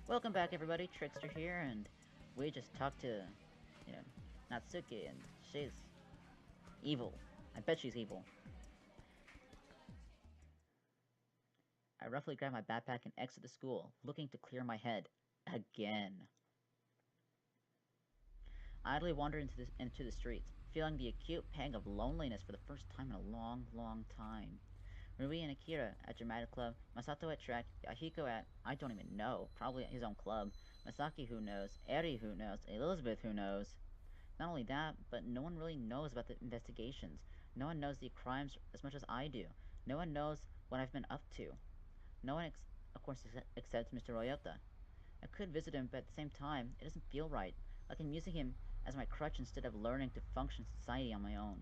Welcome back, everybody. Trickster here, and we just talked to, you know, Natsuki, and she's evil. I bet she's evil. I roughly grab my backpack and exit the school, looking to clear my head. Again. I idly wander into the streets, feeling the acute pang of loneliness for the first time in a long, long time. Rui and Akira at dramatic club, Masato at track, Yahiko at I don't even know, probably at his own club, Masaki who knows, Eri who knows, Elizabeth who knows. Not only that, but no one really knows about the investigations. No one knows the crimes as much as I do. No one knows what I've been up to. No one, of course, except Mr. Royota. I could visit him, but at the same time, it doesn't feel right. Like I'm using him as my crutch instead of learning to function in society on my own.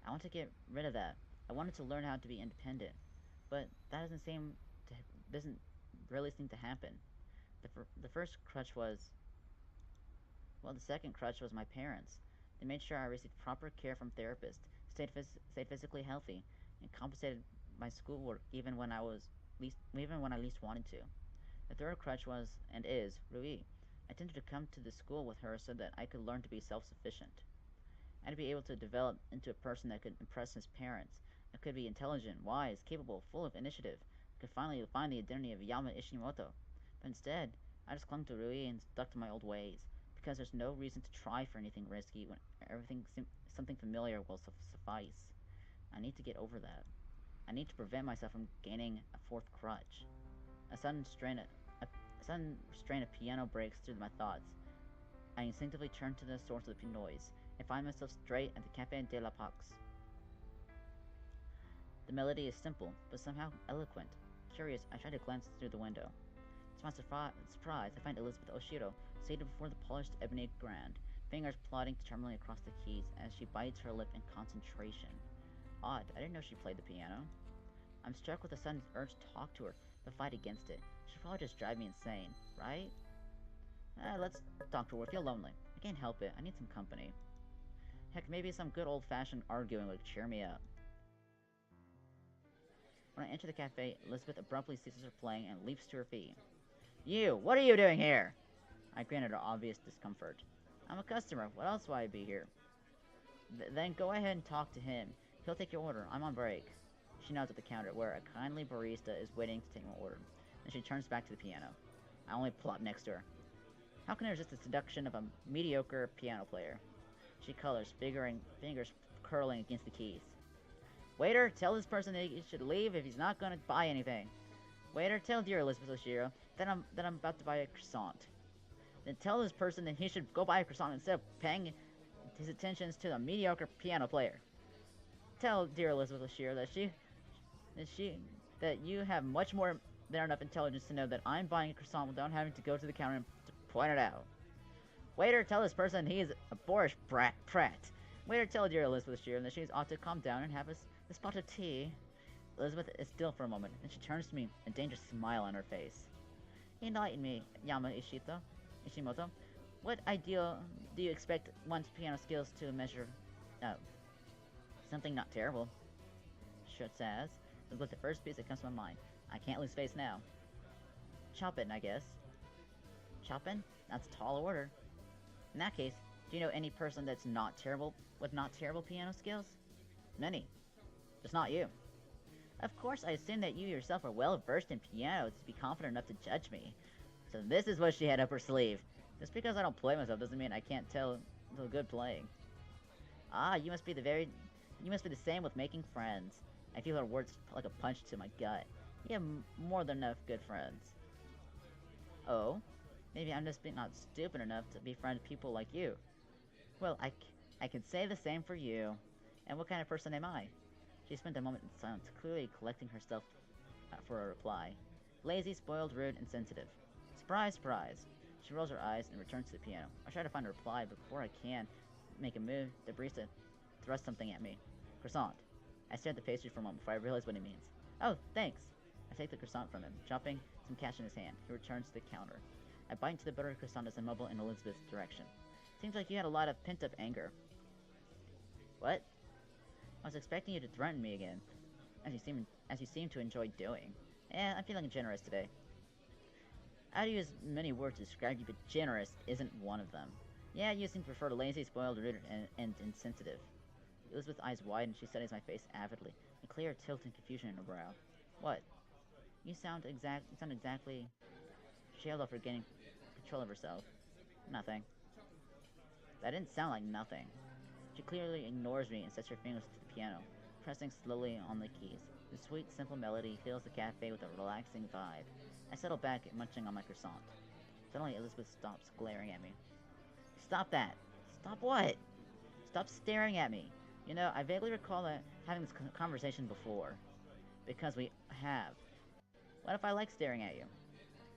I want to get rid of that. I wanted to learn how to be independent, but that doesn't really seem to happen. The first crutch was the second crutch was my parents. They made sure I received proper care from therapists, stayed physically healthy, and compensated my schoolwork even when I least wanted to. The third crutch was and is Rui. I tended to come to the school with her so that I could learn to be self-sufficient. I'd be able to develop into a person that could impress his parents. I could be intelligent, wise, capable, full of initiative. I could finally find the identity of Yama Ishimoto. But instead, I just clung to Rui and stuck to my old ways, because there's no reason to try for anything risky when something familiar will suffice. I need to get over that. I need to prevent myself from gaining a fourth crutch. A sudden strain, a sudden strain of piano breaks through my thoughts. I instinctively turn to the source of the noise and find myself straight at the Café de la Pax. The melody is simple, but somehow eloquent. Curious, I try to glance through the window. To my surprise, I find Elizabeth Oshiro seated before the polished ebony grand, fingers plodding determinedly across the keys as she bites her lip in concentration. Odd, I didn't know she played the piano. I'm struck with a sudden urge to talk to her, but fight against it. She'll probably just drive me insane, right? Let's talk to her. Feel lonely. I can't help it. I need some company. Heck, maybe some good old-fashioned arguing would cheer me up. When I enter the cafe, Elizabeth abruptly ceases her playing and leaps to her feet. You! What are you doing here? I grin at her obvious discomfort. I'm a customer. What else would I be here? Then go ahead and talk to him. He'll take your order. I'm on break. She nods at the counter, where a kindly barista is waiting to take my order. Then she turns back to the piano. I only plop next to her. How can I resist the seduction of a mediocre piano player? She colors, fingers curling against the keys. Waiter, tell this person that he should leave if he's not going to buy anything. Waiter, tell dear Elizabeth Oshiro that I'm about to buy a croissant. Then tell this person that he should go buy a croissant instead of paying his attentions to the mediocre piano player. Tell dear Elizabeth Oshiro that you have much more than enough intelligence to know that I'm buying a croissant without having to go to the counter and point it out. Waiter, tell this person he is a boorish prat. Waiter, tell dear Elizabeth Sheeran that she ought to calm down and have a spot of tea. Elizabeth is still for a moment, then she turns to me, a dangerous smile on her face. Enlighten me, Yama Ishimoto. What ideal do you expect one's piano skills to measure? Oh, something not terrible. Sure says. It's like the first piece that comes to my mind. I can't lose face now. Chopin, I guess. Chopin? That's a tall order. In that case, do you know any person that's not terrible piano skills? Many. Just not you. Of course, I assume that you yourself are well versed in piano to be confident enough to judge me. So this is what she had up her sleeve. Just because I don't play myself doesn't mean I can't tell good playing. Ah, you must be the same with making friends. I feel her words like a punch to my gut. You have more than enough good friends. Oh? Maybe I'm just not stupid enough to befriend people like you. Well, I can say the same for you. And what kind of person am I? She spent a moment in silence, clearly collecting herself for a reply. Lazy, spoiled, rude, insensitive. Surprise, surprise. She rolls her eyes and returns to the piano. I try to find a reply, but before I can make a move, the barista thrusts something at me. Croissant. I stare at the pastry for a moment before I realize what he means. Oh, thanks. I take the croissant from him, dropping some cash in his hand. He returns to the counter. I bite into the buttered croissant as I mumble in Elizabeth's direction. Seems like you had a lot of pent-up anger. What? I was expecting you to threaten me again, as you seem to enjoy doing. I'm feeling generous today. I'd use many words to describe you, but generous isn't one of them. Yeah, you seem to prefer lazy, spoiled, rude, and insensitive. Elizabeth's eyes widen and she studies my face avidly, a clear tilt and confusion in her brow. What? You sound exactly... She held off for gaining control of herself. Nothing. That didn't sound like nothing. She clearly ignores me and sets her fingers to the piano, pressing slowly on the keys. The sweet, simple melody fills the cafe with a relaxing vibe. I settle back, munching on my croissant. Suddenly, Elizabeth stops glaring at me. Stop that! Stop what? Stop staring at me. You know, I vaguely recall having this conversation before. Because we have. What if I like staring at you?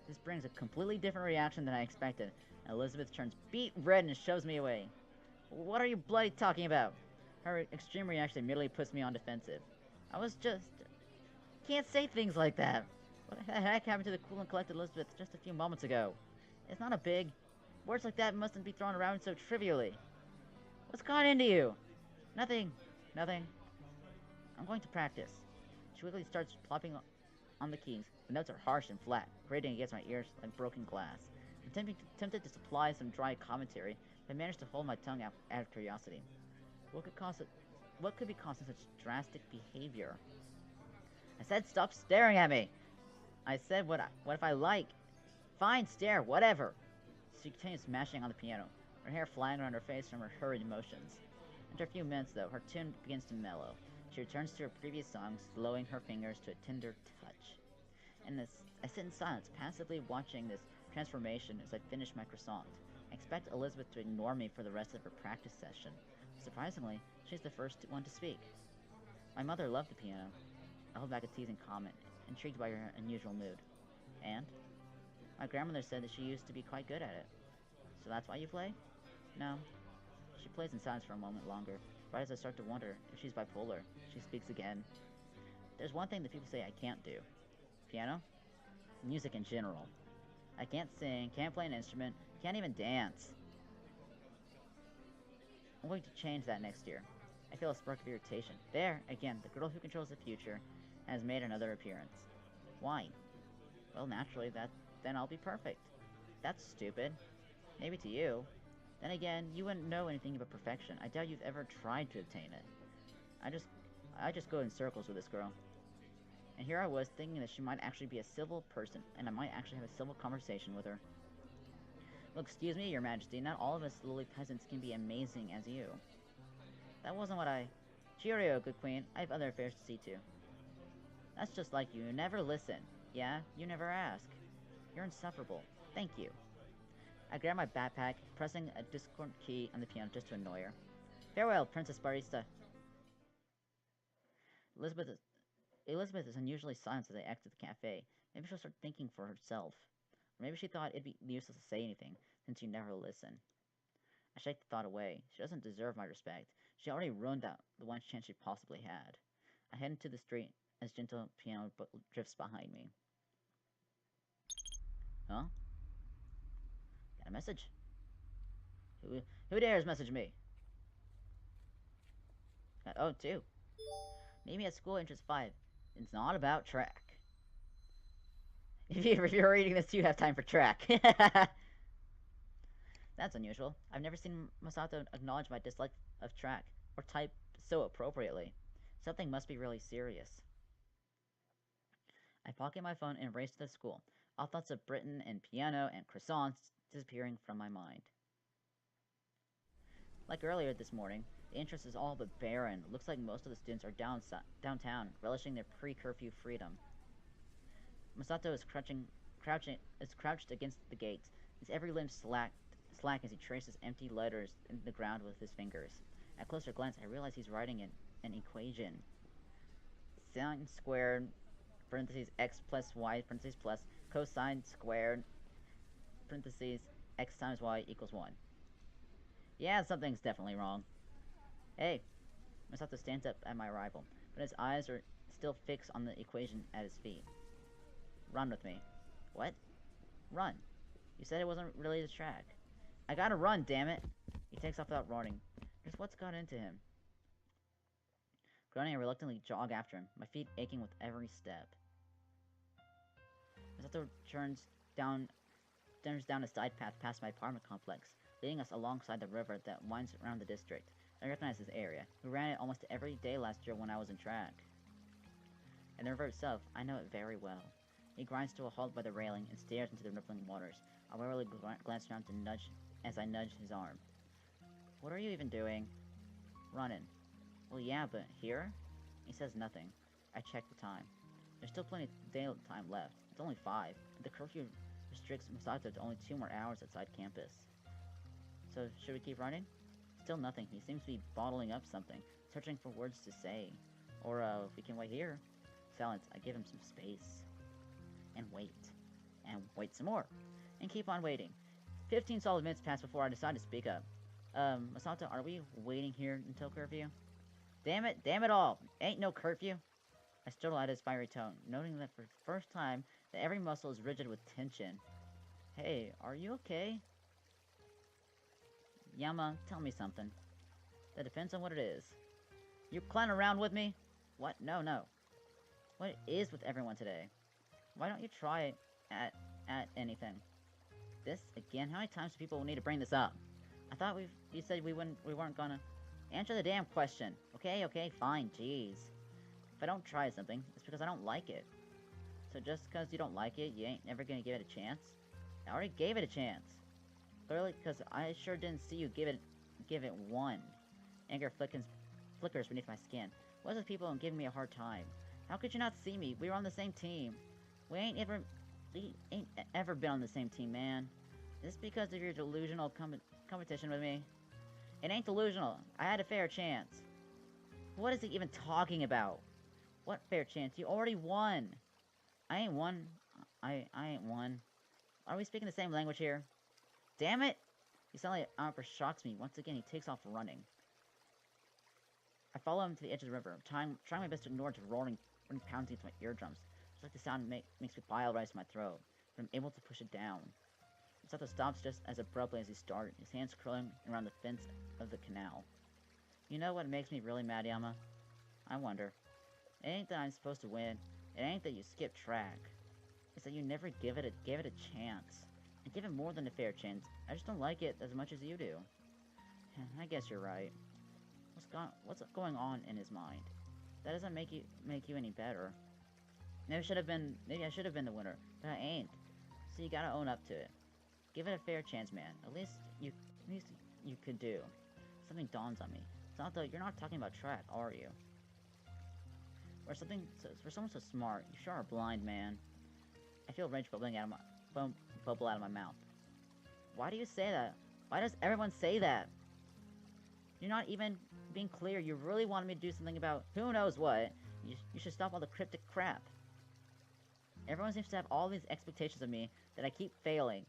This brings a completely different reaction than I expected, and Elizabeth turns beet red and shoves me away. What are you bloody talking about? Her extreme reaction immediately puts me on defensive. I was just... Can't say things like that. What the heck happened to the cool and collected Elizabeth just a few moments ago? It's not a big... Words like that mustn't be thrown around so trivially. What's gone into you? Nothing. Nothing. I'm going to practice. She quickly starts plopping on the keys. The notes are harsh and flat, grating against my ears like broken glass. I'm tempted to supply some dry commentary, but I managed to hold my tongue out of curiosity. What could be causing such drastic behavior? I said stop staring at me! I said what if I like? Fine, stare, whatever! She continues smashing on the piano, her hair flying around her face from her hurried emotions. After a few minutes, though, her tune begins to mellow. She returns to her previous song, slowing her fingers to a tender touch. I sit in silence, passively watching this transformation as I finish my croissant. I expect Elizabeth to ignore me for the rest of her practice session. Surprisingly, she's the first one to speak. My mother loved the piano. I hold back a teasing comment, intrigued by her unusual mood. And? My grandmother said that she used to be quite good at it. So that's why you play? No. She plays in silence for a moment longer. Right as I start to wonder if she's bipolar, she speaks again. There's one thing that people say I can't do. Piano? Music in general. I can't sing, can't play an instrument, can't even dance. I'm going to change that next year. I feel a spark of irritation. There, again, the girl who controls the future has made another appearance. Why? Well, naturally, then I'll be perfect. That's stupid. Maybe to you. Then again, you wouldn't know anything about perfection. I doubt you've ever tried to obtain it. I just go in circles with this girl. And here I was thinking that she might actually be a civil person, and I might actually have a civil conversation with her. Well, excuse me, Your Majesty, not all of us lowly peasants can be amazing as you. That wasn't what I... Cheerio, good queen. I have other affairs to see to. That's just like you. You never listen. Yeah? You never ask. You're insufferable. Thank you. I grab my backpack, pressing a discordant key on the piano just to annoy her. Farewell, Princess Barista. Elizabeth is unusually silent as I exit the cafe. Maybe she'll start thinking for herself. Or maybe she thought it'd be useless to say anything, since you never listen. I shake the thought away. She doesn't deserve my respect. She already ruined the one chance she possibly had. I head into the street as gentle piano drifts behind me. Huh? Got a message? Who dares message me? Oh, two. Meet me at school, entrance 5. It's not about track. If you're reading this, you have time for track. That's unusual. I've never seen Masato acknowledge my dislike of track, or type so appropriately. Something must be really serious. I pocket my phone and race to the school, all thoughts of Britain and piano and croissants disappearing from my mind. Like earlier this morning, the entrance is all but barren. It looks like most of the students are downtown, relishing their pre-curfew freedom. Masato is crouched against the gate, his every limb slack as he traces empty letters in the ground with his fingers. At closer glance, I realize he's writing an equation. Sine squared, parentheses, x plus y, parentheses, plus, cosine squared, parentheses, x times y equals 1. Yeah, something's definitely wrong. Hey! Masato stands up at my arrival, but his eyes are still fixed on the equation at his feet. Run with me. What? Run. You said it wasn't really the track. I gotta run, damn it! He takes off without running. Just what's got into him? Groaning, I reluctantly jog after him, my feet aching with every step. Masato turns down thunders down a side path past my apartment complex, leading us alongside the river that winds around the district. I recognize this area. We ran it almost every day last year when I was in track. And the river itself, I know it very well. It grinds to a halt by the railing and stares into the rippling waters. I warily glance around to nudge as I nudge his arm. What are you even doing? Running. Well, yeah, but here? He says nothing. I check the time. There's still plenty of daytime left. It's only 5. The curfew restricts Masato to only 2 more hours outside campus. So, should we keep running? Still nothing. He seems to be bottling up something, searching for words to say. Or, if we can wait here. Silence. I give him some space. And wait. And wait some more. And keep on waiting. 15 solid minutes pass before I decide to speak up. Masato, are we waiting here until curfew? Damn it all! Ain't no curfew! I startle at his fiery tone, noting that for the first time, that every muscle is rigid with tension. Hey, are you okay? Yama, tell me something. That depends on what it is. You clowning around with me? What? No. What is with everyone today? Why don't you try at anything? This again? How many times do people need to bring this up? I thought you said we weren't gonna answer the damn question. Okay, fine, jeez. If I don't try something, it's because I don't like it. So just because you don't like it, you ain't never gonna give it a chance? I already gave it a chance. Clearly, because I sure didn't see you give it one. Anger flickers beneath my skin. What's with people giving me a hard time? How could you not see me? We were on the same team. We ain't ever been on the same team, man. Is this because of your delusional competition with me? It ain't delusional. I had a fair chance. What is he even talking about? What fair chance? You already won. I ain't won. I ain't won. Are we speaking the same language here? Damn it! He suddenly shocks me. Once again, he takes off running. I follow him to the edge of the river, trying my best to ignore its roaring pounding into my eardrums. It's like the sound makes me bile rise to my throat, but I'm able to push it down. Misato stops just as abruptly as he started, his hands curling around the fence of the canal. You know what makes me really mad, Yama? I wonder. It ain't that I'm supposed to win. It ain't that you skip track. It's that you never give it a chance. And give it more than a fair chance. I just don't like it as much as you do. I guess you're right. What's going on in his mind? That doesn't make you any better. Maybe I should have been the winner, but I ain't. So you gotta own up to it. Give it a fair chance, man. At least you could do. Something dawns on me. Sato, you're not talking about track, are you? For someone so smart, you sure are blind, man. I feel rage bubble out of my mouth. Why do you say that? Why does everyone say that? You're not even being clear. You really wanted me to do something about who knows what. You should stop all the cryptic crap. Everyone seems to have all these expectations of me that I keep failing.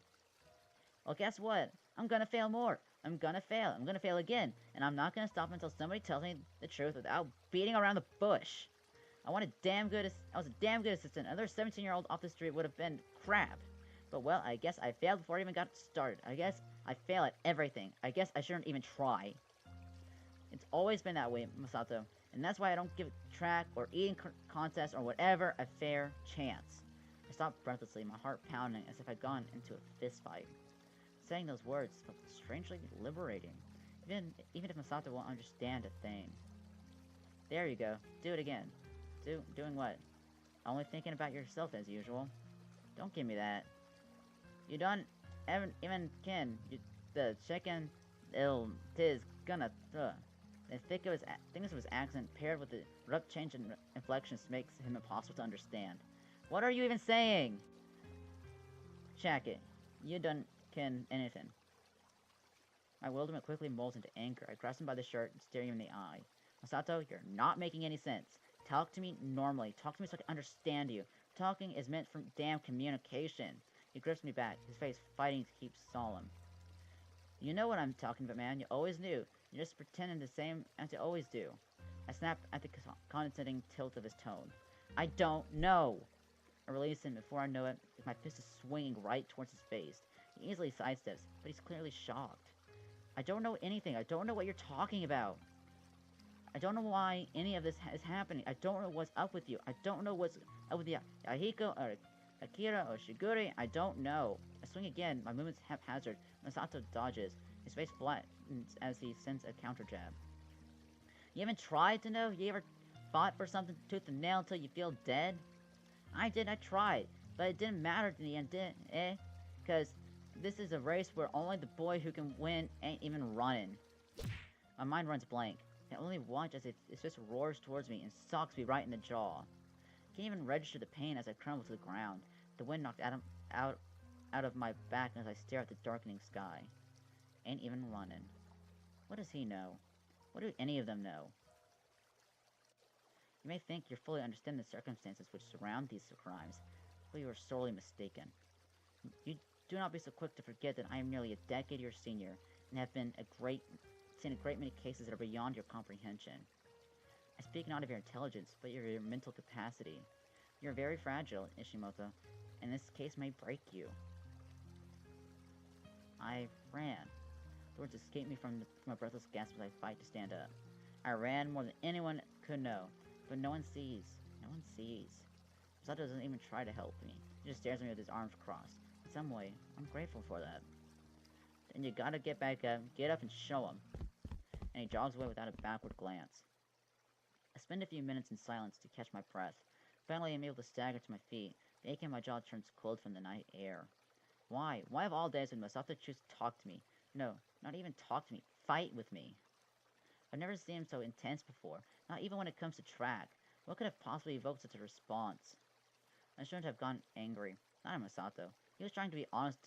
Well, guess what? I'm gonna fail more. I'm gonna fail. I'm gonna fail again. And I'm not gonna stop until somebody tells me the truth without beating around the bush. I was a damn good assistant. Another 17-year-old off the street would have been crap. But well, I guess I failed before I even got started. I guess I fail at everything. I guess I shouldn't even try. It's always been that way, Masato. And that's why I don't give track or eating contest or whatever a fair chance. I stopped breathlessly, my heart pounding as if I'd gone into a fist fight. Saying those words felt strangely liberating, even if Masato won't understand a thing. There you go. Do it again. Doing what? Only thinking about yourself as usual. Don't give me that. You don't even kin. The chicken, tis gonna. The thickness of his accent paired with the abrupt change in inflections makes him impossible to understand. What are you even saying? Check it. You don't kin anything. My bewilderment quickly molds into anger. I grasp him by the shirt and stare him in the eye. Masato, you're not making any sense. Talk to me normally. Talk to me so I can understand you. Talking is meant for damn communication. He grips me back, his face fighting to keep solemn. You know what I'm talking about, man. You always knew. You're just pretending the same as you always do. I snap at the condescending tilt of his tone. I don't know. I release him before I know it, as my fist is swinging right towards his face. He easily sidesteps, but he's clearly shocked. I don't know anything. I don't know what you're talking about. I don't know why any of this is happening. I don't know what's up with you. I don't know what's up with Yahiko or Akira or Shiguri. I don't know. I swing again, my movements haphazard. Masato dodges. His face flattens as he sends a counter jab. You haven't tried to know? You ever fought for something tooth and nail until you feel dead? I did, I tried. But it didn't matter in the end, did it? Eh? Because this is a race where only the boy who can win ain't even running. My mind runs blank. I can only watch as it just roars towards me and socks me right in the jaw. I can't even register the pain as I crumble to the ground. The wind knocked out of my back as I stare at the darkening sky. Ain't even running. What does he know? What do any of them know? You may think you fully understand the circumstances which surround these crimes, but you are sorely mistaken. You do not be so quick to forget that I am nearly a decade your senior, and have seen a great many cases that are beyond your comprehension. I speak not of your intelligence, but of your mental capacity. You are very fragile, Ishimoto, and this case may break you. I ran. The words escaped me from a breathless gasp as I fight to stand up. I ran more than anyone could know, but no one sees. No one sees. Masato doesn't even try to help me. He just stares at me with his arms crossed. In some way, I'm grateful for that. Then you gotta get back up, get up and show him. And he jogs away without a backward glance. I spend a few minutes in silence to catch my breath. Finally, I'm able to stagger to my feet. The ache in my jaw turns cold from the night air. Why? Why of all days would Masato choose to talk to me? No, not even talk to me. Fight with me. I've never seen him so intense before, not even when it comes to track. What could have possibly evoked such a response? I shouldn't have gotten angry. Not at Masato. He was trying to be honest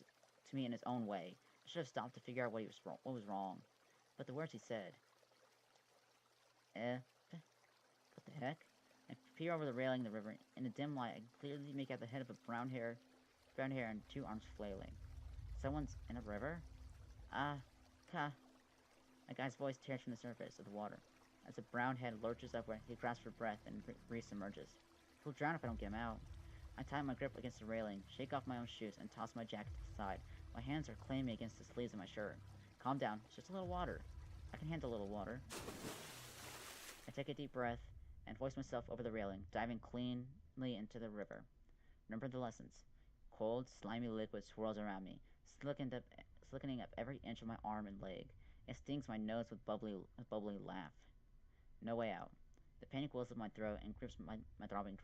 to me in his own way. I should have stopped to figure out what was wrong. But the words he said... What the heck? I peer over the railing of the river. In the dim light, I can clearly make out the head of a brown hair and two arms flailing. Someone's in a river? A guy's voice tears from the surface of the water. As the brown head lurches upward, he grasps for breath and re-submerges. He'll drown if I don't get him out. I tie my grip against the railing, shake off my own shoes, and toss my jacket to the side. My hands are clamming against the sleeves of my shirt. Calm down, it's just a little water. I can handle a little water. I take a deep breath and hoist myself over the railing, diving cleanly into the river. Remember the lessons. Cold, slimy liquid swirls around me, slickening up every inch of my arm and leg. It stings my nose with bubbly laugh. No way out. The panic wells up my throat and grips my throbbing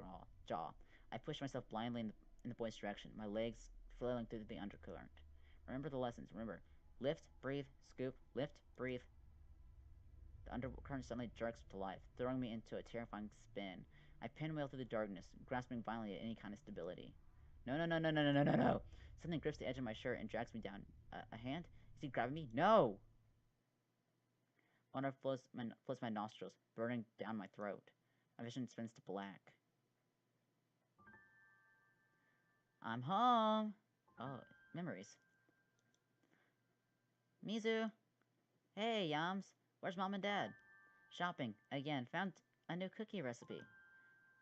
jaw. I push myself blindly in the boy's direction, my legs flailing through the undercurrent. Remember the lessons. Remember. Lift, breathe, scoop, lift, breathe. The undercurrent suddenly jerks to life, throwing me into a terrifying spin. I pinwheel through the darkness, grasping violently at any kind of stability. No. Something grips the edge of my shirt and drags me down. A hand? Is he grabbing me? No! Water floods my nostrils, burning down my throat. My vision spins to black. I'm home! Oh, memories. Mizu! Hey, Yams! Where's Mom and Dad? Shopping. Again. Found a new cookie recipe.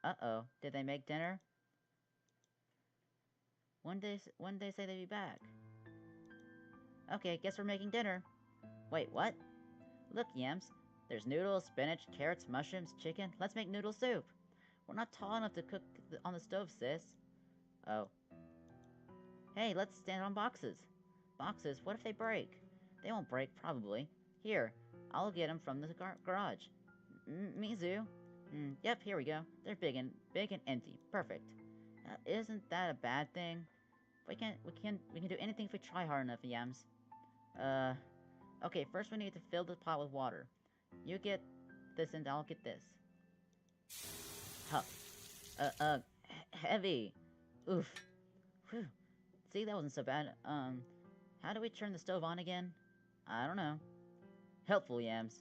Uh-oh. Did they make dinner? When they say they'd be back? Okay, guess we're making dinner. Wait, what? Look, Yams. There's noodles, spinach, carrots, mushrooms, chicken. Let's make noodle soup. We're not tall enough to cook on the stove, sis. Oh. Hey, let's stand on boxes. Boxes? What if they break? They won't break, probably. Here, I'll get them from the garage. Mizu. Yep, here we go. They're big and empty. Perfect. Isn't that a bad thing? We can do anything if we try hard enough, Yams. Okay, first we need to fill the pot with water. You get this and I'll get this. Huh. Heavy. Oof. Whew. See, that wasn't so bad. How do we turn the stove on again? I don't know. Helpful, Yams.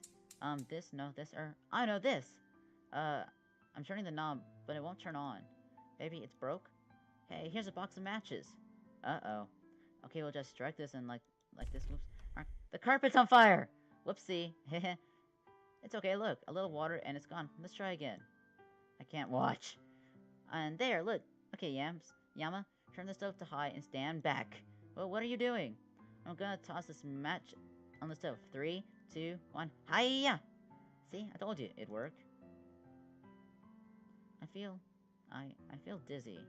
This, no, this, I know this! I'm turning the knob, but it won't turn on. Maybe it's broke? Hey, here's a box of matches. Uh-oh. Okay, we'll just strike this and like this. Whoops. The carpet's on fire! Whoopsie. Heh. It's okay, look. A little water and it's gone. Let's try again. I can't watch. And there, look. Okay, Yama, turn the stove to high and stand back. Well, what are you doing? I'm gonna toss this match on the stove. 3, 2, 1. Hiya! See, I told you it'd work. I feel dizzy.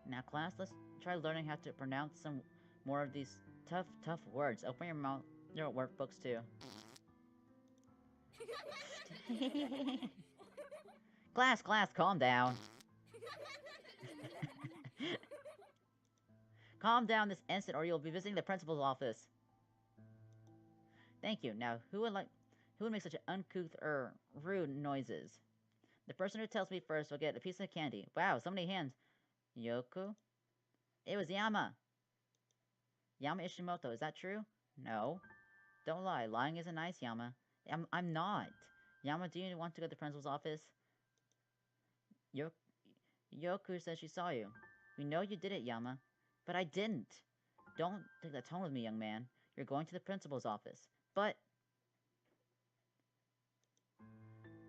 Now, class, let's try learning how to pronounce some more of these tough words. Open your mouth, your workbooks too. Class, calm down. Calm down this instant or you'll be visiting the principal's office. Thank you. Now, who would make such uncouth rude noises? The person who tells me first will get a piece of candy. Wow, so many hands. Yoku? It was Yama. Yama Ishimoto, is that true? No. Don't lie. Lying isn't nice, Yama. I'm not. Yama, do you want to go to the principal's office? Yoku says she saw you. We know you did it, Yama. But I didn't. Don't take that tone with me, young man. You're going to the principal's office. But...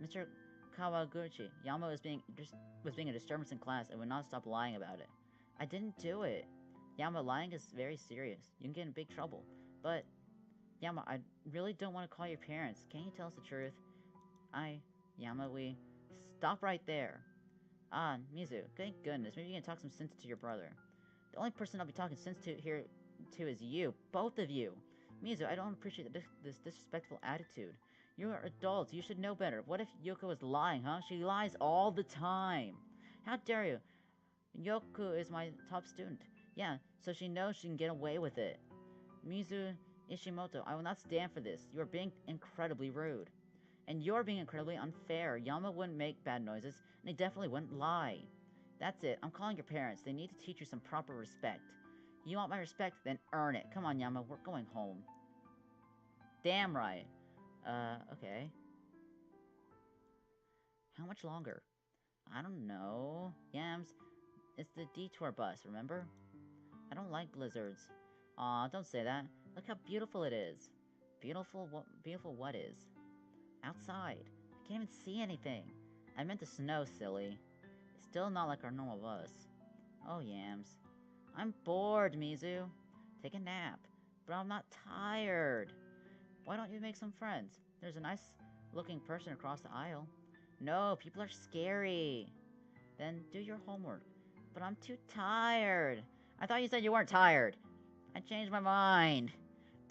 Mr. Kawaguchi, Yama was being a disturbance in class and would not stop lying about it. I didn't do it. Yama, lying is very serious. You can get in big trouble. But... Yama, I really don't want to call your parents. Can't you tell us the truth? Yama, Stop right there. Ah, Mizu, thank goodness. Maybe you can talk some sense to your brother. The only person I'll be talking sense to here is you. Both of you. Mizu, I don't appreciate this disrespectful attitude. You are adults. You should know better. What if Yoko was lying, huh? She lies all the time. How dare you? Yoko is my top student. Yeah, so she knows she can get away with it. Mizu Ishimoto, I will not stand for this. You are being incredibly rude. And you're being incredibly unfair. Yama wouldn't make bad noises, and he definitely wouldn't lie. That's it. I'm calling your parents. They need to teach you some proper respect. You want my respect? Then earn it. Come on, Yama. We're going home. Damn right. Okay. How much longer? I don't know. Yams, it's the detour bus, remember? I don't like blizzards. Aw, don't say that. Look how beautiful it is. Beautiful what is? Outside. I can't even see anything. I meant the snow, silly. It's still not like our normal bus. Oh, Yams. I'm bored, Mizu. Take a nap. But I'm not tired. Why don't you make some friends? There's a nice-looking person across the aisle. No, people are scary. Then do your homework. But I'm too tired. I thought you said you weren't tired. I changed my mind.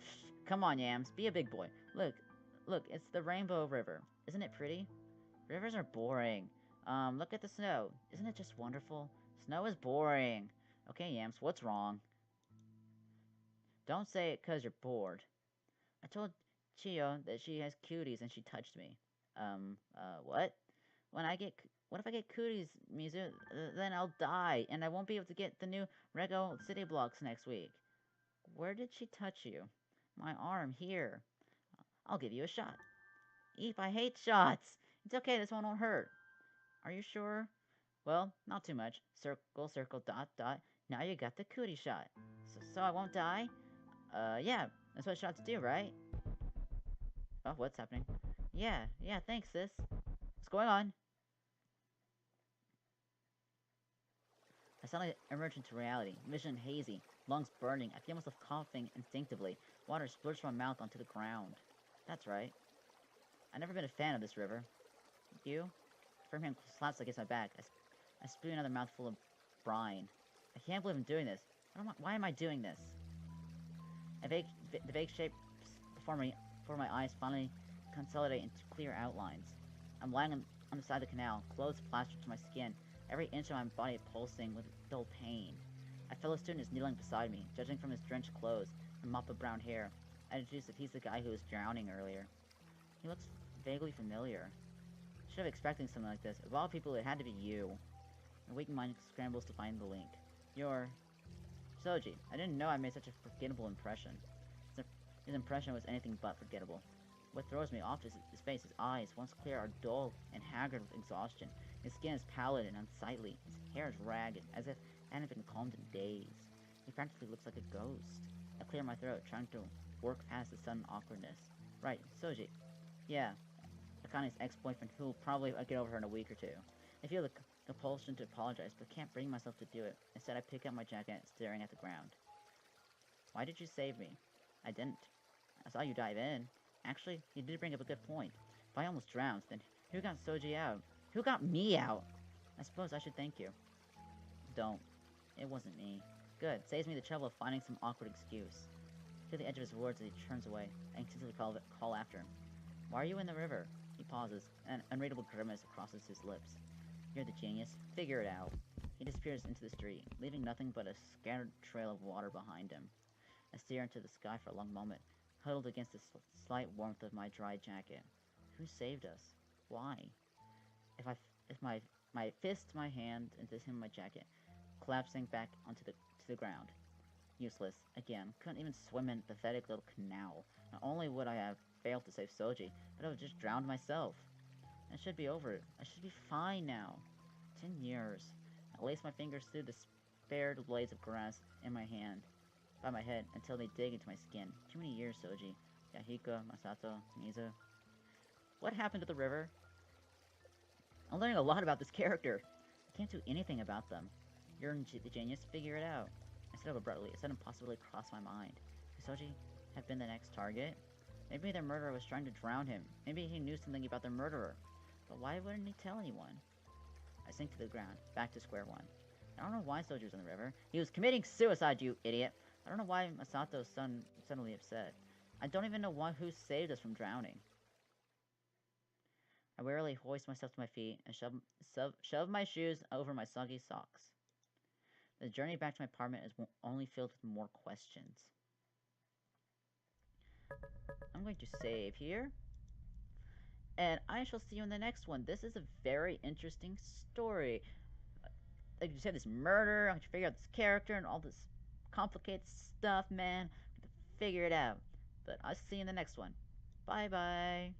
Pfft, come on, Yams. Be a big boy. Look, it's the Rainbow River. Isn't it pretty? Rivers are boring. Look at the snow. Isn't it just wonderful? Snow is boring. Okay, Yams, what's wrong? Don't say it 'cause you're bored. I told Chiyo that she has cooties and she touched me. What? What if I get cooties, Mizu? Then I'll die, and I won't be able to get the new Rego City blocks next week. Where did she touch you? My arm, here. I'll give you a shot. Eep, I hate shots. It's okay, this one won't hurt. Are you sure? Well, not too much. Circle, circle, dot, dot. Now you got the cootie shot. So I won't die? Yeah, that's what shots do, right? Oh, what's happening? Yeah, thanks, sis. What's going on? I suddenly emerge into reality, vision hazy, lungs burning. I feel myself coughing instinctively. Water splurts from my mouth onto the ground. That's right. I've never been a fan of this river. You? Firm hand slaps against my back. I spew another mouthful of brine. I can't believe I'm doing this. Why am I doing this? The vague shapes before my eyes finally consolidate into clear outlines. I'm lying on the side of the canal, clothes plastered to my skin, every inch of my body pulsing with dull pain. A fellow student is kneeling beside me, judging from his drenched clothes and mop of brown hair. I deduce that he's the guy who was drowning earlier. He looks vaguely familiar. Should have expected something like this. Of all people, it had to be you. My weak mind scrambles to find the link. You're... Soji. I didn't know I made such a forgettable impression. His impression was anything but forgettable. What throws me off is his face. His eyes, once clear, are dull and haggard with exhaustion. His skin is pallid and unsightly. His hair is ragged, as if it hadn't been combed in days. He practically looks like a ghost. I clear my throat, trying to work past the sudden awkwardness. Right, Soji. Yeah, Akane's ex-boyfriend, who'll probably get over her in a week or two. I feel the compulsion to apologize, but can't bring myself to do it. Instead, I pick up my jacket, staring at the ground. Why did you save me? I didn't. I saw you dive in. Actually, you did bring up a good point. If I almost drowned, then who got Soji out? Who got me out? I suppose I should thank you. Don't. It wasn't me. Good. Saves me the trouble of finding some awkward excuse. I feel the edge of his words as he turns away. I instinctively call after him. Why are you in the river? He pauses, an unreadable grimace crosses his lips. You're the genius. Figure it out. He disappears into the street, leaving nothing but a scattered trail of water behind him. I stare into the sky for a long moment, huddled against the slight warmth of my dry jacket. Who saved us? Why? If my fist, my hand, into him, my jacket, collapsing back onto the ground. Useless. Again. Couldn't even swim in the pathetic little canal. Not only would I have failed to save Soji, but I would have just drowned myself. It should be over. I should be fine now. 10 years. I lace my fingers through the spared blades of grass in my hand, by my head, until they dig into my skin. Too many years, Soji. Yahiko, Masato, Mizu. What happened to the river? I'm learning a lot about this character. I can't do anything about them. You're the genius. Figure it out. I said abruptly. A sudden possibility crossed my mind. Could Soji have been the next target? Maybe their murderer was trying to drown him. Maybe he knew something about their murderer. But why wouldn't he tell anyone? I sink to the ground, back to square one. I don't know why Soji was in the river. He was committing suicide, you idiot. I don't know why Masato's suddenly upset. I don't even know who saved us from drowning. I wearily hoist myself to my feet and shove my shoes over my soggy socks. The journey back to my apartment is only filled with more questions. I'm going to save here. And I shall see you in the next one. This is a very interesting story. Like you said, this murder, I have to figure out this character and all this complicated stuff, man. I have to figure it out. But I'll see you in the next one. Bye-bye.